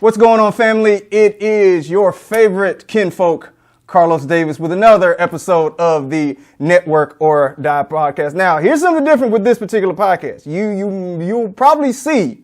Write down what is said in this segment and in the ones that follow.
What's going on, family? It is your favorite kinfolk, Carlos Davis, with another episode of the Network or Die podcast. Now, here's something different with this particular podcast. You'll probably see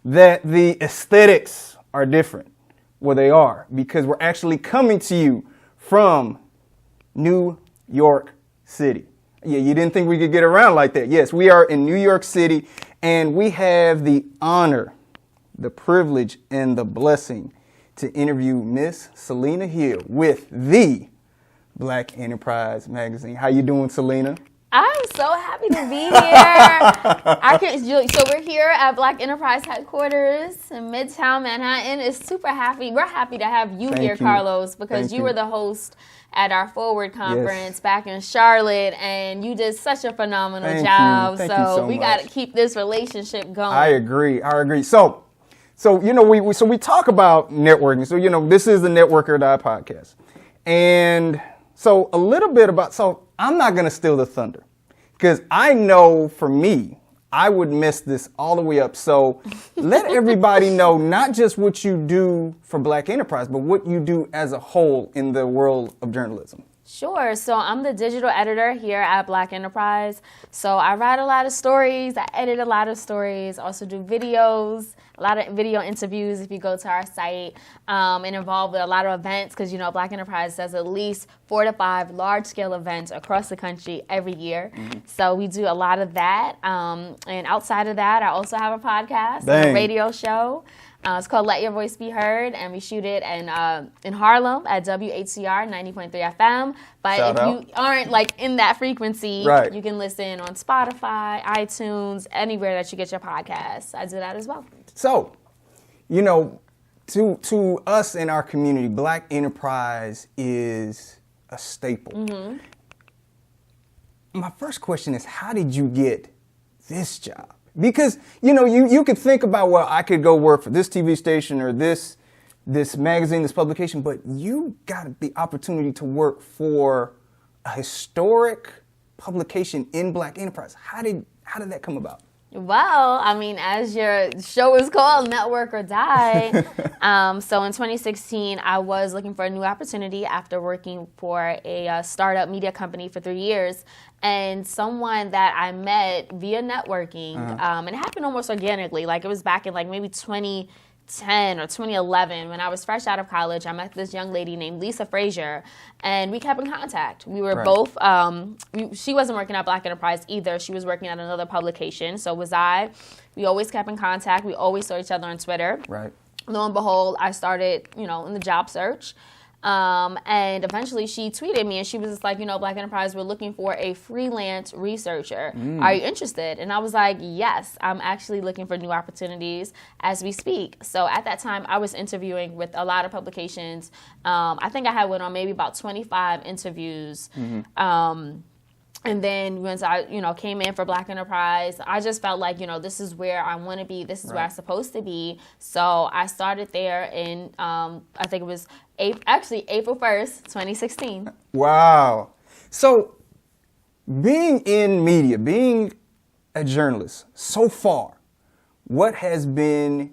that the aesthetics are different. Well, they are, because we're actually coming to you from New York City. Yeah, you didn't think we could get around like that. Yes, we are in New York City, and we have the honor, the privilege, and the blessing to interview Miss Selena Hill with the Black Enterprise magazine. How you doing, Selena? I'm so happy to be here. So we're here at Black Enterprise headquarters in Midtown Manhattan. It's super happy. We're happy to have you here, Carlos, because you were the host at our Forward conference back in Charlotte, and you did such a phenomenal job. Thank you so we much. got to keep this relationship going. I agree. So we talk about networking. So, this is the Network or Die podcast. And so a little bit about, I'm not going to steal the thunder, because I know for me, I would mess this all the way up. So let everybody know not just what you do for Black Enterprise, but what you do as a whole in the world of journalism. Sure. So I'm the digital editor here at Black Enterprise. So I write a lot of stories. I edit a lot of stories. Also do videos, a lot of video interviews if you go to our site, and involved with a lot of events because, Black Enterprise does at least 4 to 5 large-scale events across the country every year. Mm-hmm. So we do a lot of that. And outside of that, I also have a podcast, a radio show. It's called Let Your Voice Be Heard, and we shoot it in Harlem at WHCR 90.3 FM. But if you aren't in that frequency, you can listen on Spotify, iTunes, anywhere that you get your podcasts. I do that as well. So, to us in our community, Black Enterprise is a staple. Mm-hmm. My first question is, how did you get this job? Because, you could think about, well, I could go work for this TV station or this magazine, this publication, but you got the opportunity to work for a historic publication in Black Enterprise. How did that come about? Well, as your show is called, Network or Die. So in 2016, I was looking for a new opportunity after working for a startup media company for 3 years. And someone that I met via networking, and it happened almost organically. It was back in maybe 2010 or 2011 when I was fresh out of college. I met this young lady named Lisa Frazier, and we kept in contact. We were both, she wasn't working at Black Enterprise either. She was working at another publication, so was I. We always kept in contact. We always saw each other on Twitter. Right. Lo and behold, I started, in the job search. And eventually she tweeted me and she was just like, Black Enterprise, we're looking for a freelance researcher. Are you interested? And I was like, yes, I'm actually looking for new opportunities as we speak. So at that time, I was interviewing with a lot of publications. I think I had went on maybe about 25 interviews. Mm-hmm. And then once I, came in for Black Enterprise, I just felt like, this is where I want to be. This is where I'm supposed to be. So I started there in, I think it was April 1st, 2016. Wow. So being in media, being a journalist so far, what has been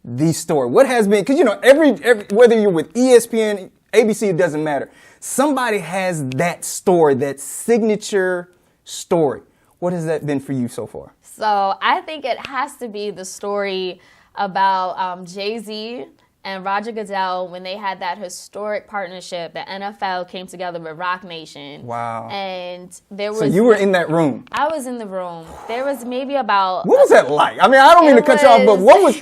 the story? What has been, because, every whether you're with ESPN, ABC, it doesn't matter. Somebody has that story, that signature story. What has that been for you so far? So I think it has to be the story about Jay-Z and Roger Goodell when they had that historic partnership. The NFL came together with Roc Nation. Wow. And there was... So you were in that room? I was in the room. There was maybe about... What was that like? I don't mean to cut you off, but what was...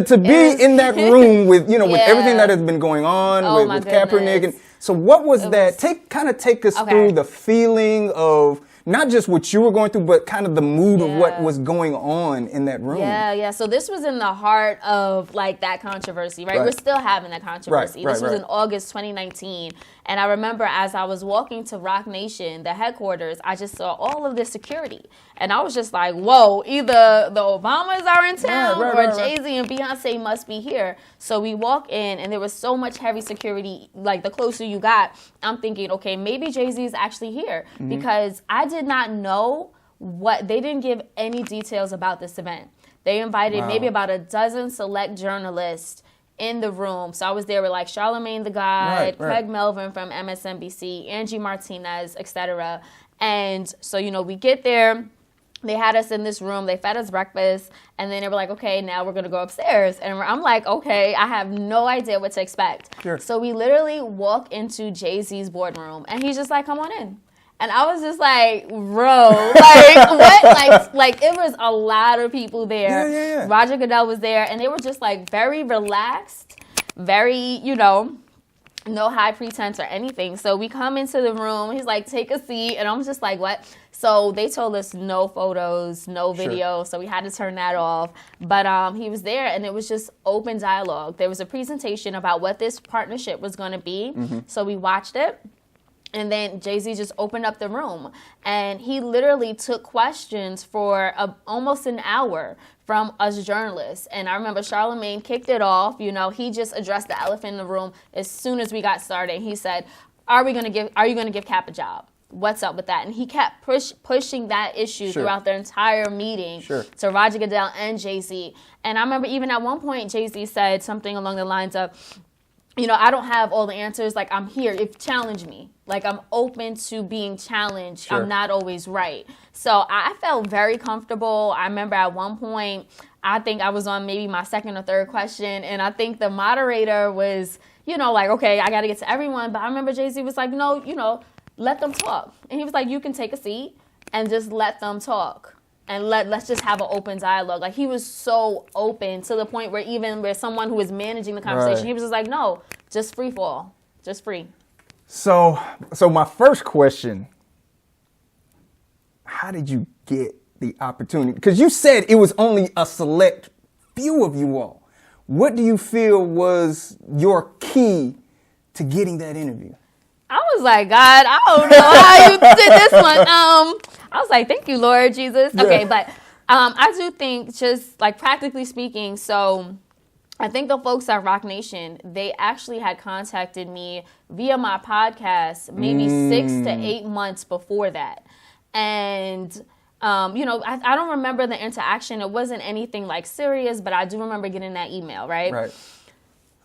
to be in that room with, with everything that has been going on with Kaepernick and... So what was that? Take us through the feeling of not just what you were going through, but kind of the mood of what was going on in that room. Yeah. So this was in the heart of that controversy, right? We're still having that controversy. This was in August 2019. And I remember as I was walking to Roc Nation, the headquarters, I just saw all of this security. And I was just like, whoa, either the Obamas are in town or Jay-Z and Beyonce must be here. So we walk in and there was so much heavy security, the closer you got, I'm thinking, okay, maybe Jay-Z is actually here. Mm-hmm. Because I did not know they didn't give any details about this event. They invited maybe about a dozen select journalists in the room. So I was there with like Charlamagne the God, Right. Craig Melvin from MSNBC, Angie Martinez, etc. And so, we get there. They had us in this room. They fed us breakfast. And then they were like, okay, now we're going to go upstairs. And I'm like, okay, I have no idea what to expect. Sure. So we literally walk into Jay-Z's boardroom. And he's just like, come on in. And I was just like, bro, like, what? Like it was a lot of people there. Yeah. Roger Goodell was there. And they were just like very relaxed, very, no high pretense or anything. So we come into the room. He's like, take a seat. And I'm just like, what? So they told us no photos, no video. Sure. So we had to turn that off. But he was there, and it was just open dialogue. There was a presentation about what this partnership was going to be. Mm-hmm. So we watched it. And then Jay-Z just opened up the room. And he literally took questions for almost an hour from us journalists. And I remember Charlamagne kicked it off. He just addressed the elephant in the room as soon as we got started. He said, are you going to give Cap a job? What's up with that? And he kept pushing that issue Sure. throughout the entire meeting Sure. to Roger Goodell and Jay-Z. And I remember even at one point, Jay-Z said something along the lines of, I don't have all the answers. Like, I'm here. Challenge me. Like, I'm open to being challenged. Sure. I'm not always right. So I felt very comfortable. I remember at one point, I think I was on maybe my second or third question. And I think the moderator was, like, okay, I got to get to everyone. But I remember Jay-Z was like, no, let them talk. And he was like, you can take a seat and just let them talk. And let's just have an open dialogue. Like, he was so open to the point where even with someone who was managing the conversation, Right. he was just like, no, just free fall. Just free. So my first question, how did you get the opportunity? Because you said it was only a select few of you all. What do you feel was your key to getting that interview? I was like, God, I don't know how you did this one. I was like, thank you, Lord Jesus. Yeah. Okay, but I do think just like practically speaking, so I think the folks at Roc Nation, they actually had contacted me via my podcast maybe 6 to 8 months before that. And, I don't remember the interaction. It wasn't anything like serious, but I do remember getting that email, right? Right.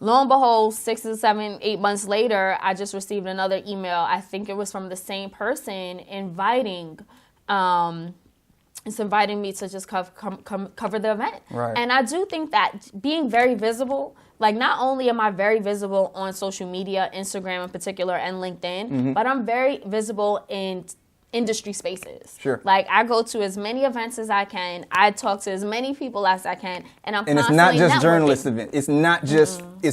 Lo and behold, 6 to 7, 8 months later, I just received another email. I think it was from the same person inviting me to just cover the event. Right. And I do think that being very visible, like not only am I very visible on social media, Instagram in particular, and LinkedIn, Mm-hmm. but I'm very visible in industry spaces. Sure. Like I go to as many events as I can. I talk to as many people as I can, and I'm And it's constantly not just networking. journalist event. It's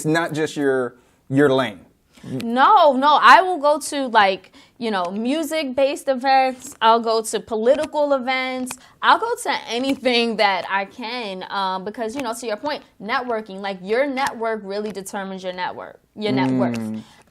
not just your lane. No, I will go to like, music-based events. I'll go to political events. I'll go to anything that I can because, to your point, networking, like your network really determines your net worth.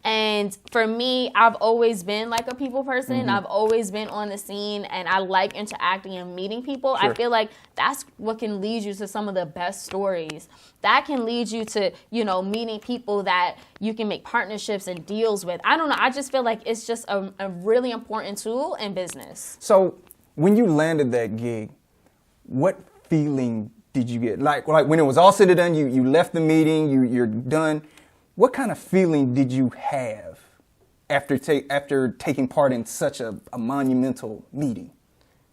And for me, I've always been like a people person. Mm-hmm. I've always been on the scene, and I like interacting and meeting people. Sure. I feel like that's what can lead you to some of the best stories. That can lead you to, meeting people that you can make partnerships and deals with. I don't know. I just feel like it's just a really important tool in business. So when you landed that gig, what feeling did you get? Like when it was all said and done, you left the meeting, you're done. What kind of feeling did you have after taking part in such a monumental meeting?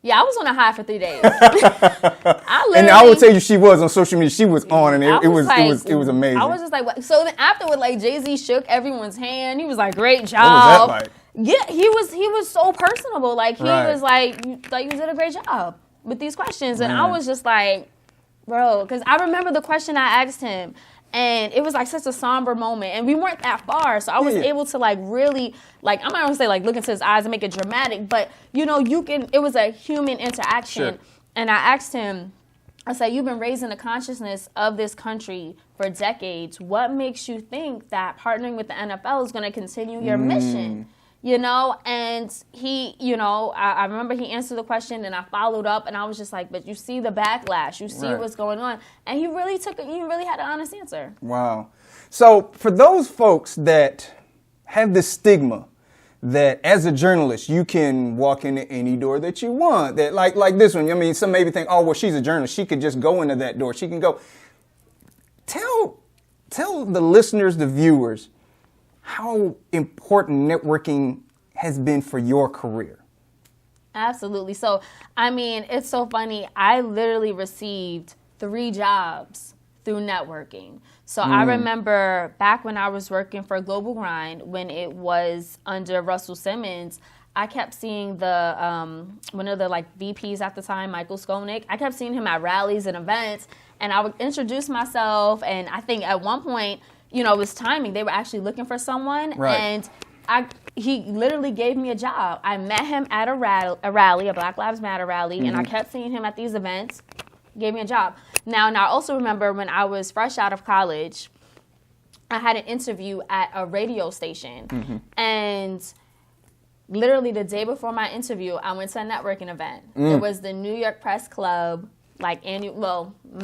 Yeah, I was on a high for 3 days. And I will tell you, she was on social media. She was on, and it was amazing. I was just like, what? So then afterward, like Jay-Z shook everyone's hand. He was like, "Great What job." was that like? Yeah, he was so personable. Like he Right. was like, you did a great job with these questions, and I Man. was just like, bro, because I remember the question I asked him. And it was like such a somber moment, and we weren't that far, so I was able to like really, like I'm not gonna say like look into his eyes and make it dramatic, but it was a human interaction. Sure. And I asked him, I said, you've been raising the consciousness of this country for decades. What makes you think that partnering with the NFL is gonna continue your mission? And he, I remember he answered the question, and I followed up, and I was just like, but you see the backlash, you see Right. what's going on. And he really had an honest answer. Wow. So for those folks that have this stigma that as a journalist, you can walk into any door that you want, that like this one, I mean, some maybe think, oh, well, she's a journalist. She could just go into that door. She can go. Tell tell the listeners, the viewers, how important networking has been for your career. Absolutely. So, I mean, it's so funny. I literally received 3 jobs through networking. So I remember back when I was working for Global Grind, when it was under Russell Simmons, I kept seeing the one of the like VPs at the time, Michael Skolnick. I kept seeing him at rallies and events, and I would introduce myself. And I think at one point, you know, it was timing. They were actually looking for someone, and he literally gave me a job. I met him at a rally, a Black Lives Matter rally, and I kept seeing him at these events. Gave me a job. Now, and I also remember when I was fresh out of college, I had an interview at a radio station, and literally the day before my interview, I went to a networking event. It was the New York Press Club, like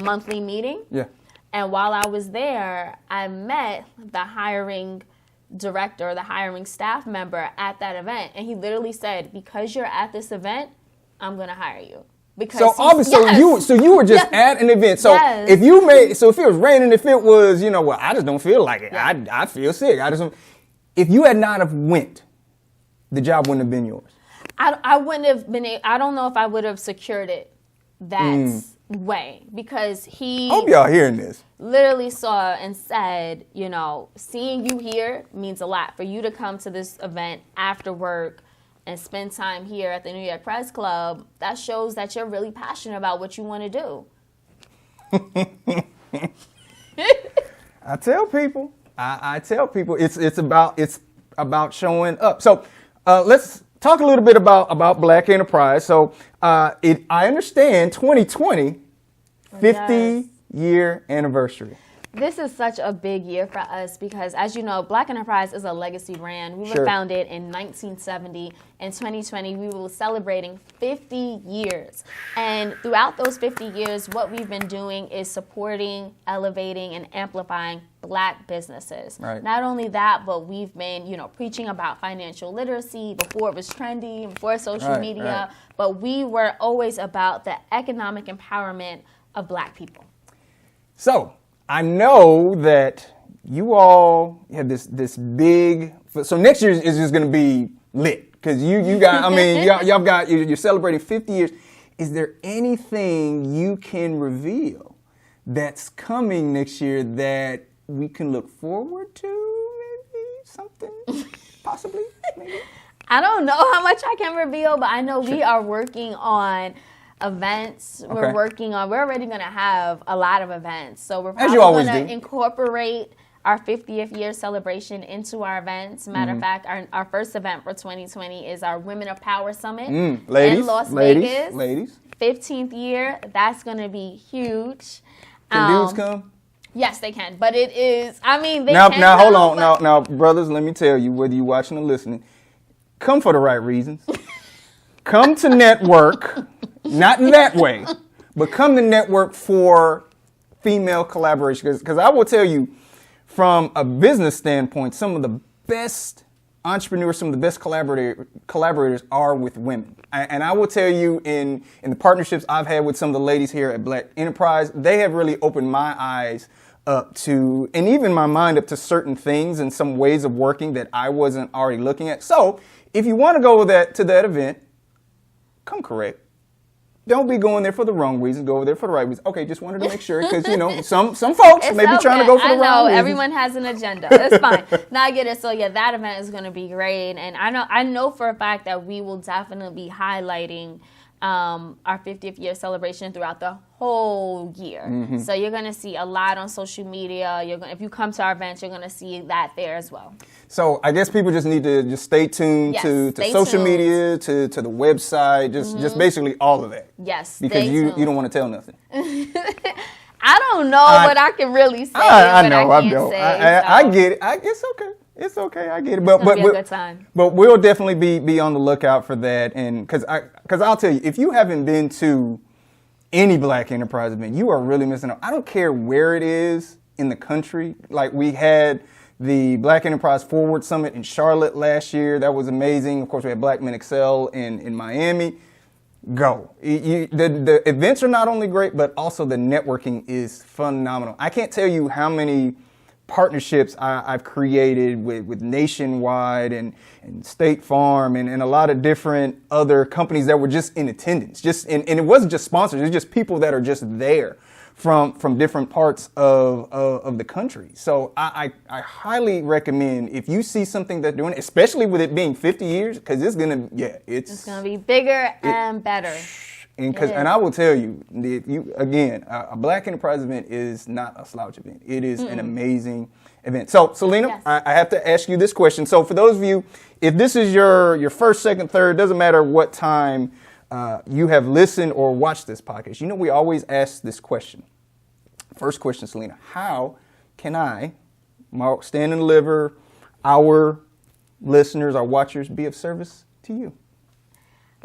monthly meeting. Yeah. And while I was there, I met the hiring director, the hiring staff member at that event, and he literally said, "Because you're at this event, I'm going to hire you." Because so obviously, you were just at an event. So if it was raining, if it was, you know, well, I just don't feel like it. Yeah. I feel sick. If you had not have went, the job wouldn't have been yours. I wouldn't have been. I don't know if I would have secured it that way, because he. I hope y'all hearing this. Literally saw and said, you know, seeing you here means a lot. For you to come to this event after work and spend time here at the New York Press Club, that shows that you're really passionate about what you want to do. I tell people, it's about showing up. So let's talk a little bit about Black Enterprise. So I understand 2020, 50-year anniversary. This is such a big year for us because, as you know, Black Enterprise is a legacy brand. We were founded in 1970. In 2020, we will be celebrating 50 years. And throughout those 50 years, what we've been doing is supporting, elevating, and amplifying Black businesses. Right. Not only that, but we've been, you know, preaching about financial literacy before it was trendy, before social media. But we were always about the economic empowerment of Black people. So I know that you all have this big. So next year is just going to be lit because you got. I mean, you're celebrating 50 years. Is there anything you can reveal that's coming next year that we can look forward to? Maybe something, possibly. Maybe. I don't know how much I can reveal, but I know we are working on events. We're already going to have a lot of events. So we're probably going to incorporate our 50th year celebration into our events. Matter of fact, our first event for 2020 is our Women of Power Summit in Las Vegas. Ladies. 15th year. That's going to be huge. Can dudes come? Yes, they can. But it is, I mean, they now, can Now, come, hold on. Now, brothers, let me tell you, whether you're watching or listening, come for the right reasons. Come to network. Not in that way, but come to network for female collaboration. Because I will tell you, from a business standpoint, some of the best entrepreneurs, some of the best collaborators are with women. And I will tell you, in the partnerships I've had with some of the ladies here at Black Enterprise, they have really opened my eyes up to, and even my mind up to certain things and some ways of working that I wasn't already looking at. So if you want to go to that event, come correct. Don't be going there for the wrong reasons. Go over there for the right reasons. Okay, just wanted to make sure because, you know, some folks may be trying to go for the wrong reasons. Everyone has an agenda. It's fine. Now I get it. So, yeah, that event is going to be great. And I know for a fact that we will definitely be highlighting our 50th year celebration throughout the whole year. So you're going to see a lot on social media. If you come to our events, you're going to see that there as well. So I guess people just need to just stay tuned to social media, to the website, just basically all of that. Yes, because you don't want to tell nothing. I don't know what I can really say. I know. I get it. It's okay. It's okay. I get it. But be a good time. But we'll definitely be on the lookout for that. And because I'll tell you, if you haven't been to any Black Enterprise event, you are really missing out. I don't care where it is in the country. Like we had the Black Enterprise Forward Summit in Charlotte last year. That was amazing. Of course, we had Black Men Excel in Miami. Go. The events are not only great, but also the networking is phenomenal. I can't tell you how many partnerships I've created with Nationwide and State Farm and a lot of different other companies that were just in attendance. And it wasn't just sponsors, it's just people that are just there from different parts of the country. So I highly recommend, if you see something that's doing it, especially with it being 50 years, because it's gonna be bigger and better. And I will tell you, a Black Enterprise event is not a slouch event. It is an amazing event. So, Selena, yes. I have to ask you this question. So, for those of you, if this is your first, second, third, doesn't matter what time you have listened or watched this podcast, we always ask this question. First question, Selena, how can I, Stand and Deliver, our listeners, our watchers, be of service to you?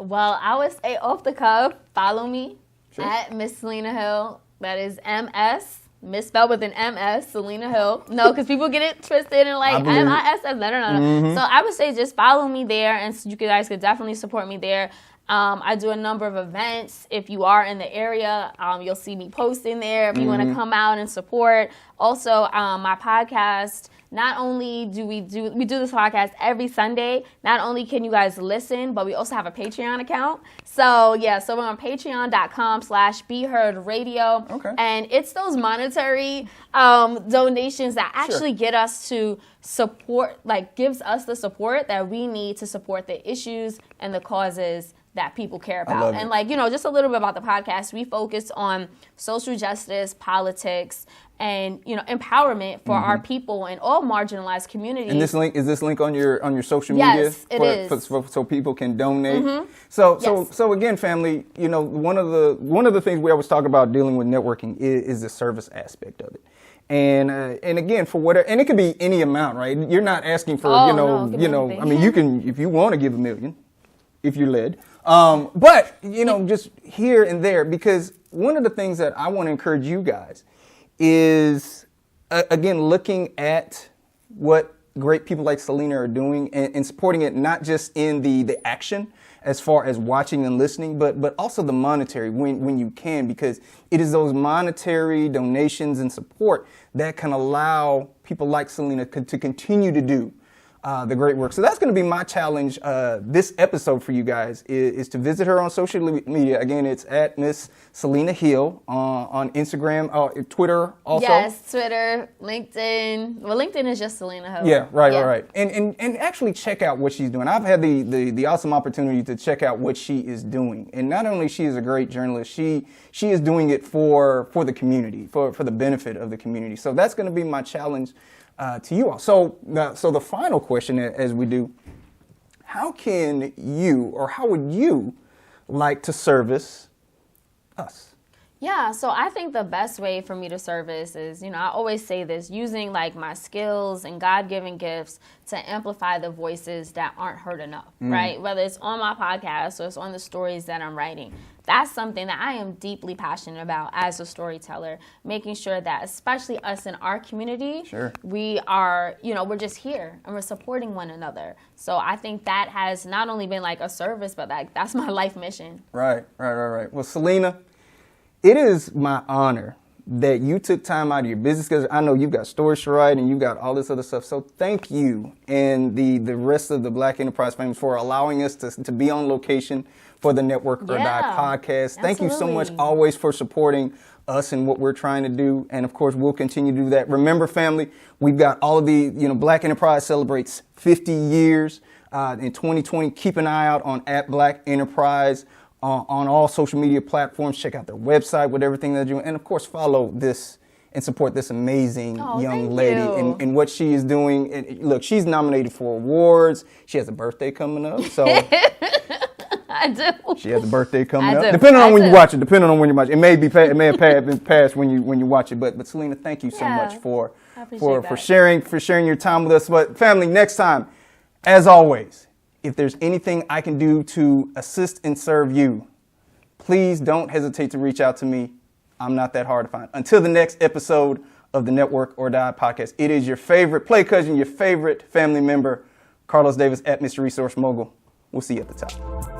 Well, I would say off the cuff, follow me at Miss Selena Hill. That is MS, misspelled with an MS, Selena Hill. No, because people get it twisted and like MISS. No. Mm-hmm. So I would say just follow me there, and you guys could definitely support me there. I do a number of events. If you are in the area, you'll see me posting there if you want to come out and support. Also, my podcast. Not only do we do this podcast every Sunday, not only can you guys listen, but we also have a Patreon account. So we're on patreon.com/BeHeardRadio. Okay. And it's those monetary donations that actually get us to support, gives us the support that we need to support the issues and the causes that people care about. And just a little bit about the podcast. We focus on social justice, politics, and empowerment for our people in all marginalized communities. And is this link on your social media? Yes, it is. So people can donate. Mm-hmm. So again, family, one of the things we always talk about dealing with networking is the service aspect of it. And again, for whatever, and it could be any amount, right? You're not asking for I mean, you can, if you want to give $1 million, if you're led. But just here and there, because one of the things that I want to encourage you guys is, again, looking at what great people like Selena are doing and supporting it, not just in the action as far as watching and listening, but also the monetary when you can, because it is those monetary donations and support that can allow people like Selena to continue to do the great work. So that's going to be my challenge this episode for you guys is to visit her on social media. Again, it's at Miss Selena Hill on Instagram, Twitter also. Yes, Twitter, LinkedIn. Well, LinkedIn is just Selena Hill. Yeah, right. And actually check out what she's doing. I've had the awesome opportunity to check out what she is doing. And not only she is a great journalist, she is doing it for the community, for the benefit of the community. So that's going to be my challenge to you all. So the final question, as we do, how can you, or how would you like to service us? Yeah, so I think the best way for me to service is, I always say this, using my skills and God-given gifts to amplify the voices that aren't heard enough, right? Whether it's on my podcast or it's on the stories that I'm writing. That's something that I am deeply passionate about as a storyteller, making sure that especially us in our community, we are, we're just here and we're supporting one another. So I think that has not only been a service, but that's my life mission. Right. Well, Selena, it is my honor that you took time out of your business, because I know you've got stories to write and you've got all this other stuff. So thank you and the rest of the Black Enterprise family for allowing us to be on location for the Network or Die podcast. Absolutely. Thank you so much always for supporting us and what we're trying to do. And of course, we'll continue to do that. Remember, family, we've got all of the, Black Enterprise celebrates 50 years in 2020. Keep an eye out on @Black Enterprise on all social media platforms. Check out their website with everything they're doing. And of course, follow this and support this amazing young lady and what she is doing. And look, she's nominated for awards. She has a birthday coming up. So I do. She has a birthday coming up. Depending on when you watch it. It may have been passed when you watch it. But Selena, thank you so much for sharing your time with us. But family, next time, as always, if there's anything I can do to assist and serve you, please don't hesitate to reach out to me. I'm not that hard to find. Until the next episode of the Network or Die podcast, it is your favorite play cousin, your favorite family member, Carlos Davis @Mr. Resource Mogul. We'll see you at the top.